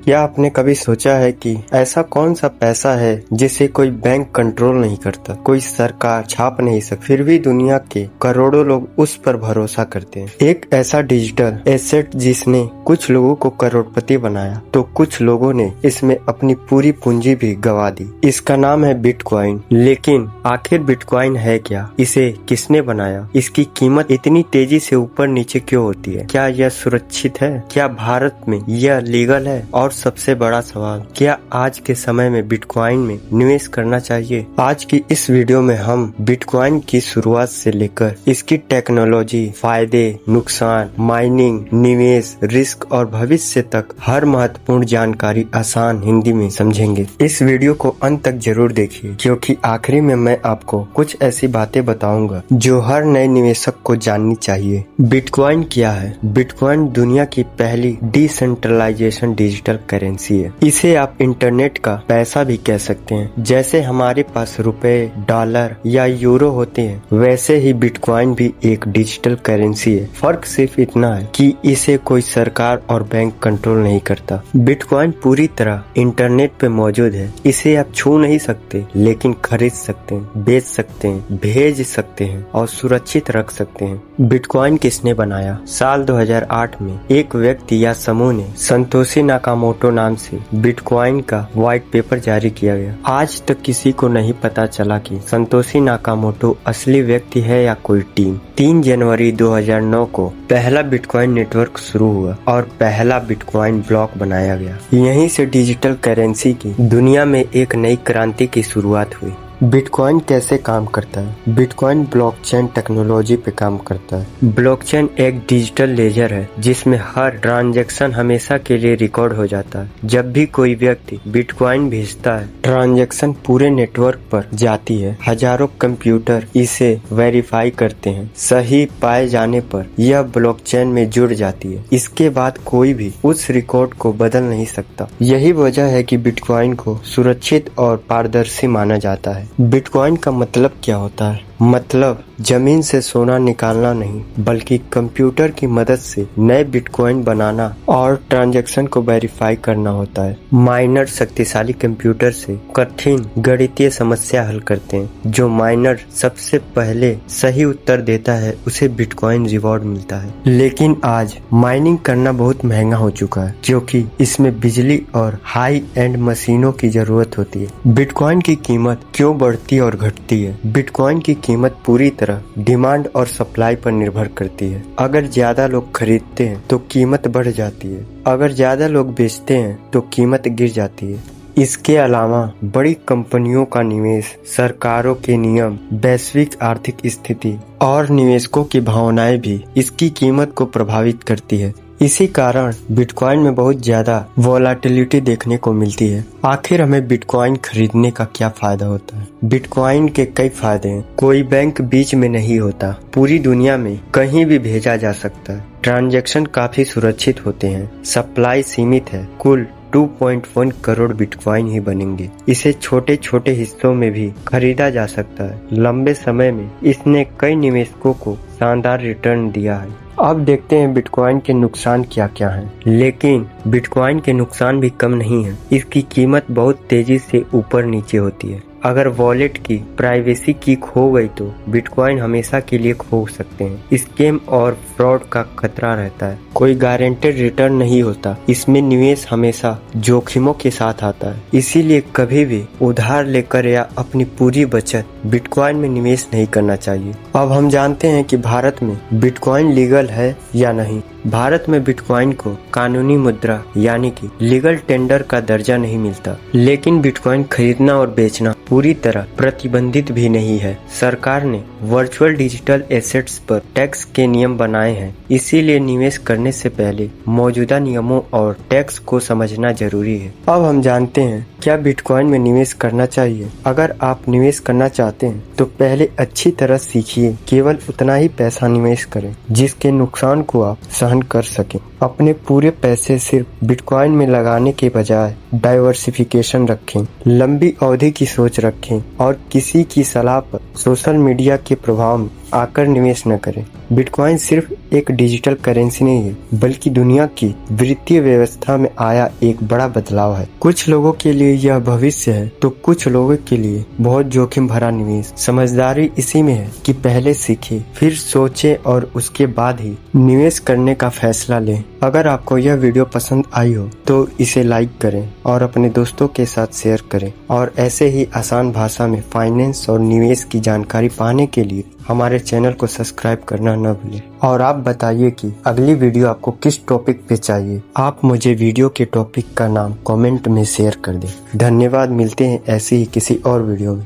क्या आपने कभी सोचा है कि ऐसा कौन सा पैसा है जिसे कोई बैंक कंट्रोल नहीं करता, कोई सरकार छाप नहीं सकती, फिर भी दुनिया के करोड़ों लोग उस पर भरोसा करते हैं। एक ऐसा डिजिटल एसेट जिसने कुछ लोगों को करोड़पति बनाया तो कुछ लोगों ने इसमें अपनी पूरी पूंजी भी गंवा दी। इसका नाम है बिटकॉइन। लेकिन आखिर बिटकॉइन है क्या? इसे किसने बनाया? इसकी कीमत इतनी तेजी से ऊपर नीचे क्यों होती है? क्या यह सुरक्षित है? क्या भारत में यह लीगल है? और सबसे बड़ा सवाल, क्या आज के समय में बिटकॉइन में निवेश करना चाहिए? आज की इस वीडियो में हम बिटकॉइन की शुरुआत से लेकर इसकी टेक्नोलॉजी, फायदे, नुकसान, माइनिंग, निवेश, रिस्क और भविष्य तक हर महत्वपूर्ण जानकारी आसान हिंदी में समझेंगे। इस वीडियो को अंत तक जरूर देखिए, क्योंकि आखिरी में मैं आपको कुछ ऐसी बातें बताऊंगा जो हर नए निवेशक को जाननी चाहिए। बिटकॉइन क्या है? बिटकॉइन दुनिया की पहली डिसेंट्रलाइजेशन डिजिटल करेंसी है। इसे आप इंटरनेट का पैसा भी कह सकते हैं। जैसे हमारे पास रुपए, डॉलर या यूरो होते हैं, वैसे ही बिटकॉइन भी एक डिजिटल करेंसी है। फर्क सिर्फ इतना है कि इसे कोई सरकार और बैंक कंट्रोल नहीं करता। बिटकॉइन पूरी तरह इंटरनेट पे मौजूद है। इसे आप छू नहीं सकते, लेकिन खरीद सकते हैं, बेच सकते हैं, भेज सकते हैं और सुरक्षित रख सकते हैं। बिटकॉइन किसने बनाया? साल 2008 में एक व्यक्ति या समूह ने संतोषी नाकामोटो नाम से बिटकॉइन का व्हाइट पेपर जारी किया गया। आज तक किसी को नहीं पता चला कि संतोषी नाकामोटो असली व्यक्ति है या कोई टीम। 3 जनवरी 2009 को पहला बिटकॉइन नेटवर्क शुरू हुआ और पहला बिटकॉइन ब्लॉक बनाया गया। यहीं से डिजिटल करेंसी की दुनिया में एक नई क्रांति की शुरुआत हुई। बिटकॉइन कैसे काम करता है? बिटकॉइन ब्लॉकचेन टेक्नोलॉजी पे काम करता है। ब्लॉकचेन एक डिजिटल लेजर है जिसमें हर ट्रांजैक्शन हमेशा के लिए रिकॉर्ड हो जाता है। जब भी कोई व्यक्ति बिटकॉइन भेजता है, ट्रांजैक्शन पूरे नेटवर्क पर जाती है। हजारों कंप्यूटर इसे वेरीफाई करते हैं। सही पाए जाने पर यह ब्लॉकचेन में जुड़ जाती है। इसके बाद कोई भी उस रिकॉर्ड को बदल नहीं सकता। यही वजह है कि बिटकॉइन को सुरक्षित और पारदर्शी माना जाता है। बिटकॉइन का मतलब क्या होता है? मतलब जमीन से सोना निकालना नहीं, बल्कि कंप्यूटर की मदद से नए बिटकॉइन बनाना और ट्रांजैक्शन को वेरीफाई करना होता है। माइनर शक्तिशाली कंप्यूटर से कठिन गणितीय समस्या हल करते हैं। जो माइनर सबसे पहले सही उत्तर देता है उसे बिटकॉइन रिवॉर्ड मिलता है। लेकिन आज माइनिंग करना बहुत महंगा हो चुका है, क्योंकि इसमें बिजली और हाई एंड मशीनों की जरूरत होती है। बिटकॉइन की कीमत क्यों बढ़ती और घटती है? बिटकॉइन की कीमत पूरी तरह डिमांड और सप्लाई पर निर्भर करती है। अगर ज्यादा लोग खरीदते हैं तो कीमत बढ़ जाती है। अगर ज्यादा लोग बेचते हैं तो कीमत गिर जाती है। इसके अलावा बड़ी कंपनियों का निवेश, सरकारों के नियम, वैश्विक आर्थिक स्थिति और निवेशकों की भावनाएं भी इसकी कीमत को प्रभावित करती है। इसी कारण बिटकॉइन में बहुत ज्यादा वोलाटिलिटी देखने को मिलती है। आखिर हमें बिटकॉइन खरीदने का क्या फायदा होता है? बिटकॉइन के कई फायदे हैं। कोई बैंक बीच में नहीं होता। पूरी दुनिया में कहीं भी भेजा जा सकता है। ट्रांजैक्शन काफी सुरक्षित होते हैं। सप्लाई सीमित है। कुल 2.1 करोड़ बिटकॉइन ही बनेंगे। इसे छोटे छोटे हिस्सों में भी खरीदा जा सकता है। लंबे समय में इसने कई निवेशकों को शानदार रिटर्न दिया है। अब देखते हैं बिटकॉइन के नुकसान क्या क्या हैं। लेकिन बिटकॉइन के नुकसान भी कम नहीं है। इसकी कीमत बहुत तेजी से ऊपर नीचे होती है। अगर वॉलेट की प्राइवेसी की खो गई तो बिटकॉइन हमेशा के लिए खो सकते हैं। स्कैम और फ्रॉड का खतरा रहता है। कोई गारंटेड रिटर्न नहीं होता। इसमें निवेश हमेशा जोखिमों के साथ आता है। इसीलिए कभी भी उधार लेकर या अपनी पूरी बचत बिटकॉइन में निवेश नहीं करना चाहिए। अब हम जानते हैं कि भारत में बिटकॉइन लीगल है या नहीं। भारत में बिटकॉइन को कानूनी मुद्रा यानी कि लीगल टेंडर का दर्जा नहीं मिलता। लेकिन बिटकॉइन खरीदना और बेचना पूरी तरह प्रतिबंधित भी नहीं है। सरकार ने वर्चुअल डिजिटल एसेट्स पर टैक्स के नियम बनाए हैं। इसीलिए निवेश करने से पहले मौजूदा नियमों और टैक्स को समझना जरूरी है। अब हम जानते हैं क्या बिटकॉइन में निवेश करना चाहिए। अगर आप निवेश करना चाहते हैं तो पहले अच्छी तरह सीखिए। केवल उतना ही पैसा निवेश करें जिसके नुकसान को आप सहन कर सकें। अपने पूरे पैसे सिर्फ बिटकॉइन में लगाने के बजाय डाइवर्सिफिकेशन रखें, लंबी अवधि की सोच रखें और किसी की सलाह पर सोशल मीडिया के प्रभाव में आकर निवेश न करें। बिटकॉइन सिर्फ एक डिजिटल करेंसी नहीं है, बल्कि दुनिया की वित्तीय व्यवस्था में आया एक बड़ा बदलाव है। कुछ लोगों के लिए यह भविष्य है तो कुछ लोगों के लिए बहुत जोखिम भरा निवेश। समझदारी इसी में है कि पहले सीखें, फिर सोचें और उसके बाद ही निवेश करने का फैसला लें। अगर आपको यह वीडियो पसंद आई हो तो इसे लाइक करें और अपने दोस्तों के साथ शेयर करें, और ऐसे ही आसान भाषा में फाइनेंस और निवेश की जानकारी पाने के लिए हमारे चैनल को सब्सक्राइब करना न भूलें। और आप बताइए कि अगली वीडियो आपको किस टॉपिक पे चाहिए। आप मुझे वीडियो के टॉपिक का नाम कमेंट में शेयर कर दें। धन्यवाद, मिलते हैं ऐसे ही किसी और वीडियो में।